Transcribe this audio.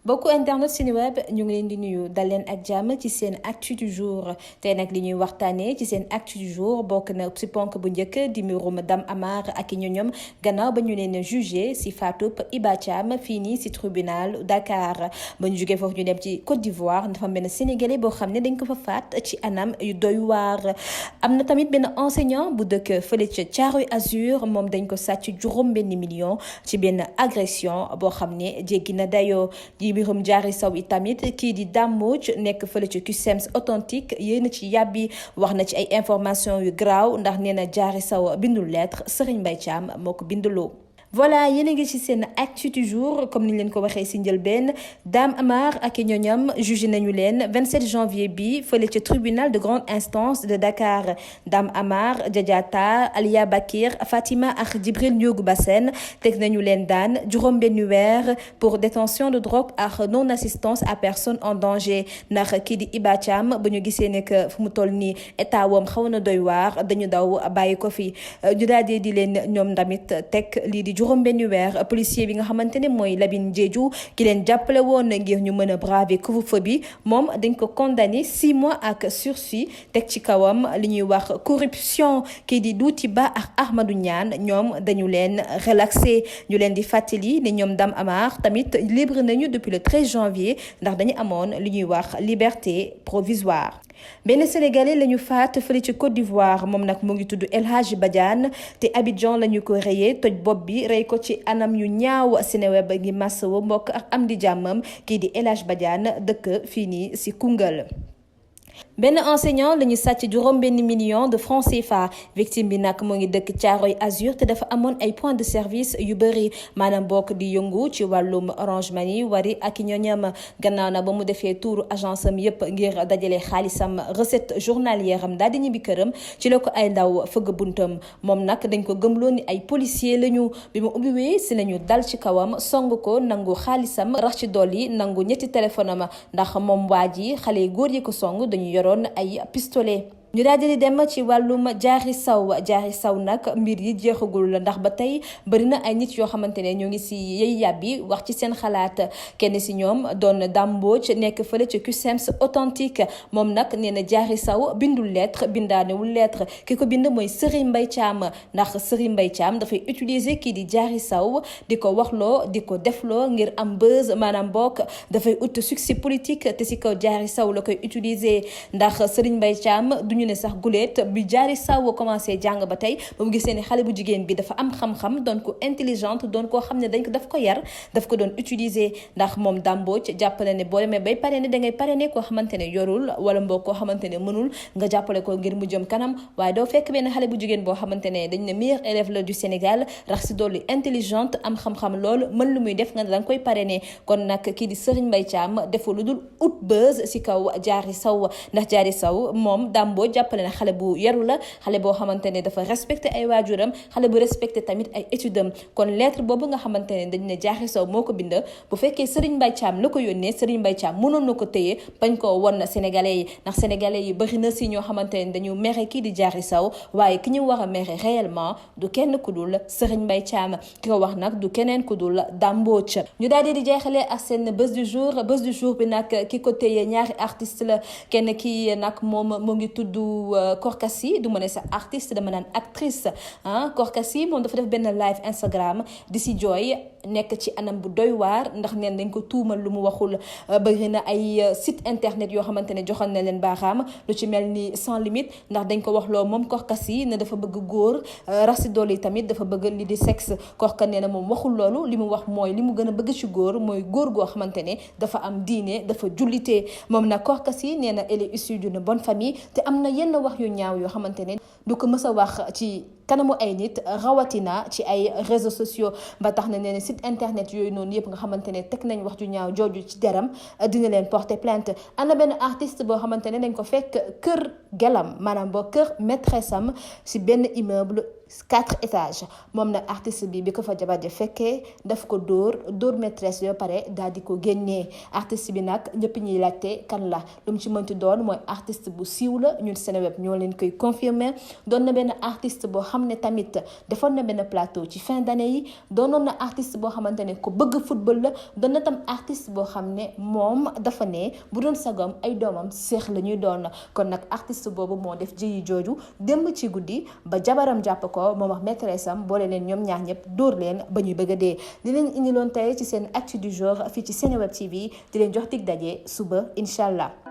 beaucoup internet Seneweb ñu ngi leen di nuyu dal leen ak jàmm ci seen actu du jour tey nag li ñuy waxtaanee ci seen actu du jour bokk na ci ponk bu njëkk di mbirum Dame Amar ak i ñoñom gannaaw ba ñu leen jugé si faatub Iba Thiam fii nii si tribunal Dakar ba ñu jógee foofu ñu dem ci Côte d'Ivoire dafa benn sénégalais boo xam ne dañ ko fa faat ci anam yu doy waar am na tamit benn enseignant bu dëkk fële ca Thiaroye Azur moom dañ ko sàcc juróom-benn million ci benn agression boo xam ne jéggi na dayoo mbirum Diary Sow itamit kii di Dame Mbodj nekk fële ci CUSEMS authentique yéena ci yàbbi wax na ci ay information yu graaw ndax nee na Diary Sow bindul lettre Serigne Mbaye Thiam moo ko binduloo voilà yéen a ngi ci seen actu du jour comme niñ leen ko waxee si njëlbeen Dame Amar ak ñoñam jugé nañu leen 27 janvier bi fële ci tribunal de grande instance de Dakar Dame Amar Diadiata Aliya Bakir Fatima ak Djibril Ndiogou Bassène teg nañu leen daan juróom-benn weer pour détention de drogue ak non assistance à personne en danger ndax kii di Iba Thiam ba ñu gisee ne que fu mu toll nii état woom xaw na doy waar dañu daw bàyyi ko fi ñu daal di leen ñoom tamit teg lii di juróom-benn weer policier bi nga xamante ne mooy Labine Diédhiou ki leen jàppale woon ngir ñu mën a braver couvre-feu bi moom dañ ko condamné 6 mois ak sursis teg ci kawam li ñuy wax corruption kii di Douti Ba ak Ahmadou Niane ñoom dañu leen relaxé ñu leen di fàttali ne ñoom Dame Amar tamit libre nañu depuis le 13 janvier ndax dañu amoon li ñuy wax liberté provisoire. benn sénégalais la ñu faat fële ci Côte d'Ivoire moom nag mu ngi tudd El Hadj Badiane te Abidjan la ñu ko reyee toj bopp bi rey ko ci anam yu ñaaw Seneweb ngi masawu mbokk ak am di jàmmam kii di El Hadj Badiane dëkk fii nii si Koungheul. benn enseignant la ñu sàcc juróom-benn million de francs CFA victime bi nag moo ngi dëkk Thiaroye Azur te dafa amoon ay points de service yu bëri maanaam bokk di yëngu ci wàllum Orange Money Wari ak ñoñam gannaaw na ba mu defee tuuru agence am yëpp ngir dajale xaalisam recette journalière am daal di ñibbi këram ci la ko ay ndaw fëgg buntam moom nag dañ ko gëmloo ni ay policier lañu bi mu ubbiwee si lañu dal ci kawam song ko nangu xaalisam rax ci dolli nangu ñetti téléphone am ndax moom waa ji xale góor yi ko song dañu yoroon ay pistolet. ñu daal di dem ci wàllum Diary Sow nag mbir yi jeexagul ndax ba tey bëri na ay nit yoo xamante ne ñoo ngi si yey yàbbi wax ci seen xalaat kenn si ñoom doon Dame Mbodj nekk fële ci CUSEMS authentique moom nag nee na Diary Sow bindul lettre bindaanewul lettre ki ko bind mooy Serigne Mbaye Thiam ndax Serigne Mbaye Thiam dafay utiliser kii di Diary Sow di ko waxloo di ko defloo ngir am buzz maanaam bokk dafay ut succès politique te si kaw Diary Sow la koy utiliser ndax Serigne Mbaye Thiam duñu ne sax guleet bi Diary Sow commencé jàng ba tey ba mu gisee ne xale bu jigéen bi dafa am xam-xam doon ko intelligente doon koo xam ne daf ko yar daf ko doon utiliser ndax moom Dame Mbodj jàppale ne boo demee bay parrainé da ngay parrainé koo xamante ne yorul wala mboo koo xamante ne mënul nga jàppale ko ngir mu jëm kanam waaye doo fekk benn xale bu jigéen boo xamante ne dañ ne meilleur élève la du Sénégal rax si dolli intelligente am xam-xam lool mën lu muy def nga da nga koy parrainé kon nag kii di Serigne Mbaye Thiam defoo lu dul ut buzz si kaw Diary Sow ndax Diary Sow moom Dame Mbodj jàppale na xale bu yaru la xale boo xamante ne dafa respecté ay waajuram xale bu respecté tamit ay études am kon lettre boobu nga xamante ne dañ ne Diary Sow moo ko bind bu fekkee Serigne Mbaye Thiam la ko yónnee Serigne Mbaye Thiam mënoon na ko téye bañ koo won na sénégalais yi ndax sénégalais yi bëri na si ñoo xamante ne dañu mere kii di Diary Sow waaye ki ñu war a mere réellement du kenn ku dul Serigne Mbaye Thiam ki ko wax nag du keneen ku dul Dame Mbodj ñu daal di jeexalee ak seen bés du jour bi nag ki ko téye ñaari artiste la kenn ki nag moom mu ngi tudd Korkasi du ma ne sa artiste dama naan actrice Korkasi moom dafa def benn live Instagram di si jooy nekk ci anam bu doy waar ndax neen dañ ko tuumal lu mu waxul bëri na ay site internet yoo xamante ne joxoon na leen baaxaam lu ci mel ni sans limite ndax dañ ko wax loo moom Korkasi ne dafa bëgg góor rasi dool yi tamit dafa bëgg li di sexe Korka nee na moom waxul loolu li mu wax mooy li mu gën a bëgg ci góor mooy góor goo xamante ne dafa am diine dafa jullitee moom nag Korkasi nee na elle est issue d'une bonne famille te am na yenn wax yu ñaaw yoo xamante ne du ko mës a wax ci kanamu ay nit rawatina ci ay réseaux sociaux ba tax na nee na site internet yooyu noonu yëpp nga xamante ne teg nañ wax ju ñaaw jooju ci deram dina leen porter plainte am na benn artiste boo xamante ne dañ ko fekk kër gelam maanaam boo kër maîtresse am si benn immeuble 4 étages moom nag artiste bi ko fa jabar ja fekkee daf ko dóor maîtresse yoo pare daal di ko génnee artiste bi nag ñëpp ñuy laajte kan la lu mu ci mënti doon mooy artiste bu siiw la ñun Seneweb ñoo leen koy confirmer doon na benn artiste boo xam ne tamit defoon na benn plateau ci fin d'année yi doonoon na artiste boo xamante ne ku bëgg football la doon na tam artiste boo xam ne moom dafa ne bu doon sagom ay doomam seex la ñuy doon kon nag artiste boobu moo def jëyi jooju démb ci guddi ba jabaram jàpp ko moom wax maîtresse am boole leen ñoom ñaar ñëpp dóor leen ba ñuy bëgg a dee di leen indiloon tey ci seen actu du jour fii ci Seneweb TV di leen jox dig daje suba incha allah.